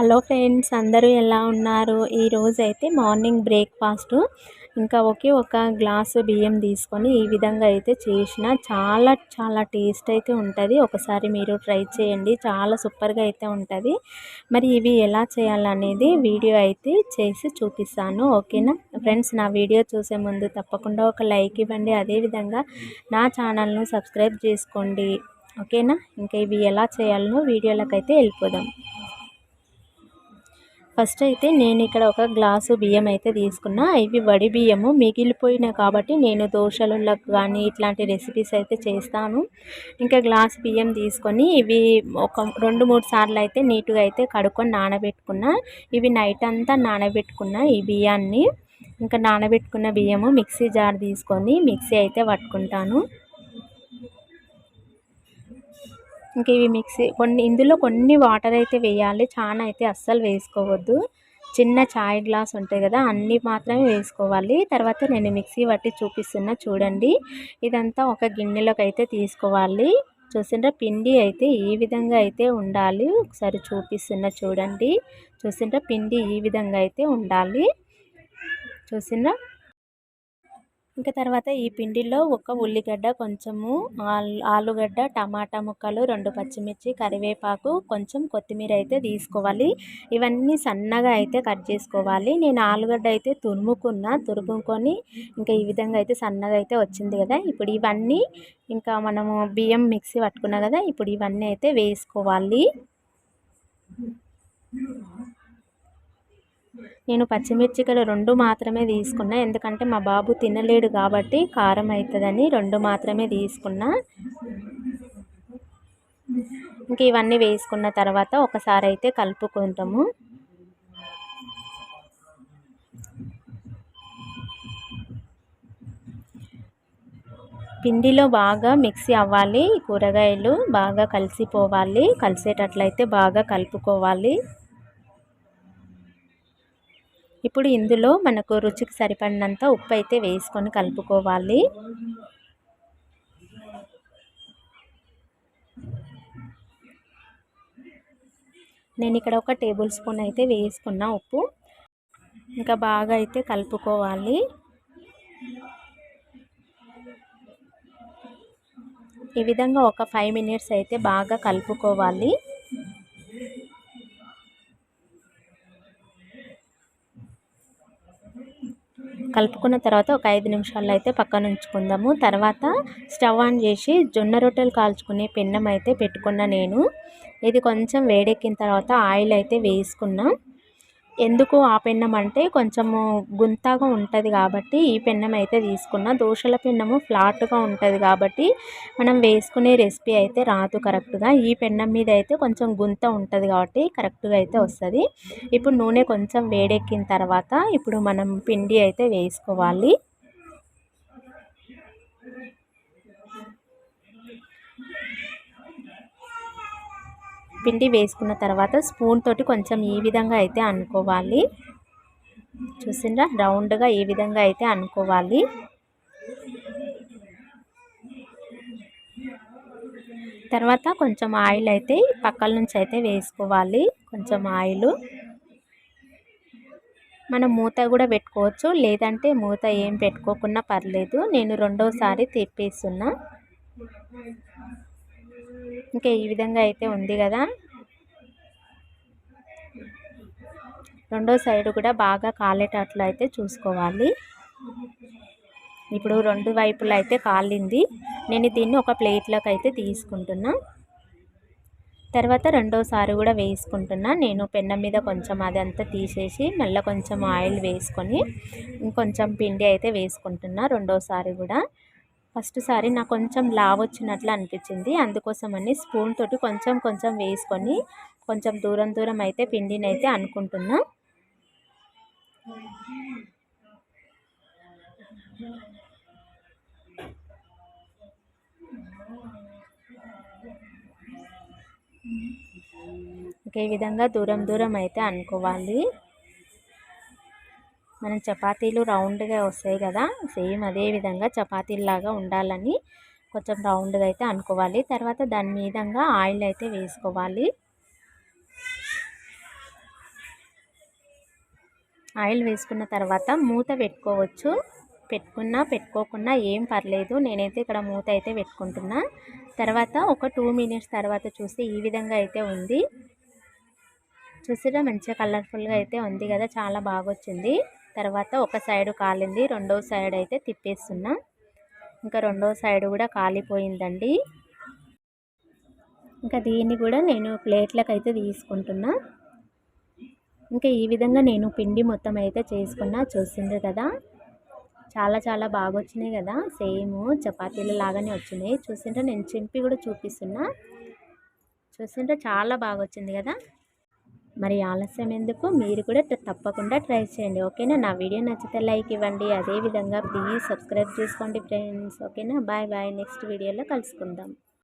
Hello friends, అందరూ ఎలా ఉన్నారు? ఈరోజైతే మార్నింగ్ బ్రేక్ఫాస్ట్ ఇంకా ఒక గ్లాసు బియ్యం తీసుకొని ఈ విధంగా అయితే చేసిన చాలా టేస్ట్ అయితే ఉంటుంది. ఒకసారి మీరు ట్రై చేయండి, చాలా సూపర్గా అయితే ఉంటుంది. మరి ఇవి ఎలా చేయాలనేది వీడియో అయితే చేసి చూపిస్తాను. ఓకేనా ఫ్రెండ్స్, నా వీడియో చూసే ముందు తప్పకుండా ఒక లైక్ ఇవ్వండి, అదేవిధంగా నా ఛానల్ను సబ్స్క్రైబ్ చేసుకోండి. ఓకేనా, ఇంకా ఇవి ఎలా చేయాలనో వీడియోలకు అయితే వెళ్ళిపోదాం. ఫస్ట్ అయితే నేను ఇక్కడ ఒక గ్లాసు బియ్యం అయితే తీసుకున్నా. ఇవి వడి బియ్యము మిగిలిపోయినాయి కాబట్టి నేను దోశలకు కానీ ఇట్లాంటి రెసిపీస్ అయితే చేస్తాను. ఇంకా గ్లాస్ బియ్యం తీసుకొని ఇవి ఒక 2-3 సార్లు అయితే నీట్గా అయితే కడుక్కొని నానబెట్టుకున్నా. ఇవి నైట్ అంతా నానబెట్టుకున్న ఈ బియ్యాన్ని. ఇంకా నానబెట్టుకున్న బియ్యము మిక్సీ జార్ తీసుకొని మిక్సీ అయితే పట్టుకుంటాను. ఇంకా ఇవి మిక్సీ ఇందులో కొన్ని వాటర్ అయితే వేయాలి, చాలా అయితే అస్సలు వేసుకోవద్దు. చిన్న చాయ్ గ్లాస్ ఉంటుంది కదా, అన్నీ మాత్రమే వేసుకోవాలి. తర్వాత నేను మిక్సీ పట్టి చూపిస్తున్నా చూడండి. ఇదంతా ఒక గిన్నెలోకి అయితే తీసుకోవాలి. చూసిండ్రా, పిండి అయితే ఈ విధంగా అయితే ఉండాలి. ఒకసారి చూపిస్తున్నా చూడండి. చూసిండ్రా, పిండి ఈ విధంగా అయితే ఉండాలి. చూసిండ్రా. ఇంకా తర్వాత ఈ పిండిలో ఒక ఉల్లిగడ్డ, కొంచెము ఆలుగడ్డ, టమాటా ముక్కలు, 2 పచ్చిమిర్చి, కరివేపాకు, కొంచెం కొత్తిమీర అయితే తీసుకోవాలి. ఇవన్నీ సన్నగా అయితే కట్ చేసుకోవాలి. నేను ఆలుగడ్డ అయితే తురుముకొని ఇంకా ఈ విధంగా అయితే సన్నగా అయితే వచ్చింది కదా. ఇప్పుడు ఇవన్నీ ఇంకా మనము బియ్యం మిక్సీ పట్టుకున్నాం కదా, ఇప్పుడు ఇవన్నీ అయితే వేసుకోవాలి. నేను పచ్చిమిర్చి ఇక్కడ 2 మాత్రమే తీసుకున్నా, ఎందుకంటే మా బాబు తినలేడు కాబట్టి కారం అవుతుందని 2 మాత్రమే తీసుకున్నా. ఇంక ఇవన్నీ వేసుకున్న తర్వాత ఒకసారి అయితే కలుపుకుంటాము. పిండిలో బాగా మిక్సీ అవ్వాలి, కూరగాయలు బాగా కలిసిపోవాలి. కలిసేటట్లయితే బాగా కలుపుకోవాలి. ఇప్పుడు ఇందులో మనకు రుచికి సరిపడినంత ఉప్పు అయితే వేసుకొని కలుపుకోవాలి. నేను ఇక్కడ 1 టేబుల్ స్పూన్ అయితే వేసుకున్నా ఉప్పు. ఇంకా బాగా అయితే కలుపుకోవాలి. ఈ విధంగా ఒక 5 మినిట్స్ అయితే బాగా కలుపుకోవాలి. కలుపుకున్న తర్వాత ఒక 5 నిమిషాలు అయితే పక్కన ఉంచుకుందాము. తర్వాత స్టవ్ ఆన్ చేసి జొన్న రొట్టెలు కాల్చుకునే పెన్నం అయితే పెట్టుకున్నా నేను. ఇది కొంచెం వేడెక్కిన తర్వాత ఆయిల్ అయితే వేసుకున్నా. ఎందుకు ఆ పెన్నం అంటే కొంచెము గుంతగా ఉంటుంది కాబట్టి ఈ పెన్నం అయితే తీసుకున్నా. దోశల పెన్నము ఫ్లాట్గా ఉంటుంది కాబట్టి మనం వేసుకునే రెసిపీ అయితే రాదు కరెక్ట్గా. ఈ పెన్నం మీద అయితే కొంచెం గుంత ఉంటుంది కాబట్టి కరెక్ట్గా అయితే వస్తుంది. ఇప్పుడు నూనె కొంచెం వేడెక్కిన తర్వాత ఇప్పుడు మనం పిండి అయితే వేసుకోవాలి. పిండి వేసుకున్న తర్వాత స్పూన్ తోటి కొంచెం ఈ విధంగా అయితే అనుకోవాలి. చూసిండ్రా, రౌండ్గా ఈ విధంగా అయితే అనుకోవాలి. తర్వాత కొంచెం ఆయిల్ అయితే పక్కల నుంచి అయితే వేసుకోవాలి. కొంచెం ఆయిల్. మనం మూత కూడా పెట్టుకోవచ్చు, లేదంటే మూత ఏం పెట్టుకోకున్నా పర్లేదు. నేను రెండోసారి తిప్పేస్తున్నా. ఇంకా ఈ విధంగా అయితే ఉంది కదా. రెండో సైడ్ కూడా బాగా కాలేటట్లు అయితే చూసుకోవాలి. ఇప్పుడు 2 వైపులా అయితే కాలింది. నేను దీన్ని ఒక ప్లేట్లోకి అయితే తీసుకుంటున్నా. తర్వాత రెండోసారి కూడా వేసుకుంటున్నా. నేను పెన్నం మీద కొంచెం అదంతా తీసేసి మళ్ళీ కొంచెం ఆయిల్ వేసుకొని ఇంకొంచెం పిండి అయితే వేసుకుంటున్నా రెండోసారి కూడా. ఫస్ట్ సారి నాకు కొంచెం లావు వచ్చినట్లు అనిపించింది, అందుకోసమని స్పూన్ తోటి కొంచెం వేసుకొని కొంచెం దూరం అయితే పిండిని అయితే అనుకుంటున్నా. ఈ విధంగా దూరం అయితే అనుకోవాలి. మనం చపాతీలు రౌండ్గా వస్తాయి కదా, సేమ్ అదే విధంగా చపాతీలాగా ఉండాలని కొంచెం రౌండ్గా అయితే అనుకోవాలి. తర్వాత దాని మీదంగా ఆయిల్ అయితే వేసుకోవాలి. ఆయిల్ వేసుకున్న తర్వాత మూత పెట్టుకోవచ్చు. పెట్టుకున్నా పెట్టుకోకున్నా ఏం పర్లేదు. నేనైతే ఇక్కడ మూత అయితే పెట్టుకుంటున్నా. తర్వాత ఒక 2 మినిట్స్ తర్వాత చూస్తే ఈ విధంగా అయితే ఉంది. చూసిరా మంచిగా కలర్ఫుల్గా అయితే ఉంది కదా, చాలా బాగా వచ్చింది. తర్వాత ఒక సైడు కాలింది, రెండో సైడ్ అయితే తిప్పేస్తున్నా. ఇంకా రెండో సైడ్ కూడా కాలిపోయిందండి. ఇంకా దీన్ని కూడా నేను ప్లేట్లకు అయితే తీసుకుంటున్నా. ఇంకా ఈ విధంగా నేను పిండి మొత్తం అయితే చేసుకున్నా. చూసిండ్రు కదా, చాలా చాలా బాగా వచ్చినాయి కదా, సేమ్ చపాతీల లాగానే వచ్చినాయి. చూసిండ్రా, నేను చింపి కూడా చూపిస్తున్నా. చూసిండ్రా చాలా బాగా వచ్చింది కదా. మరి ఆలస్యం ఎందుకు, మీరు కూడా తప్పకుండా ట్రై చేయండి. ఓకేనా. నా వీడియో నచ్చితే లైక్ ఇవ్వండి. అదేవిధంగా ప్లీజ్ సబ్స్క్రైబ్ చేసుకోండి ఫ్రెండ్స్. ఓకేనా. Bye bye. నెక్స్ట్ వీడియోలో కలుసుకుందాం.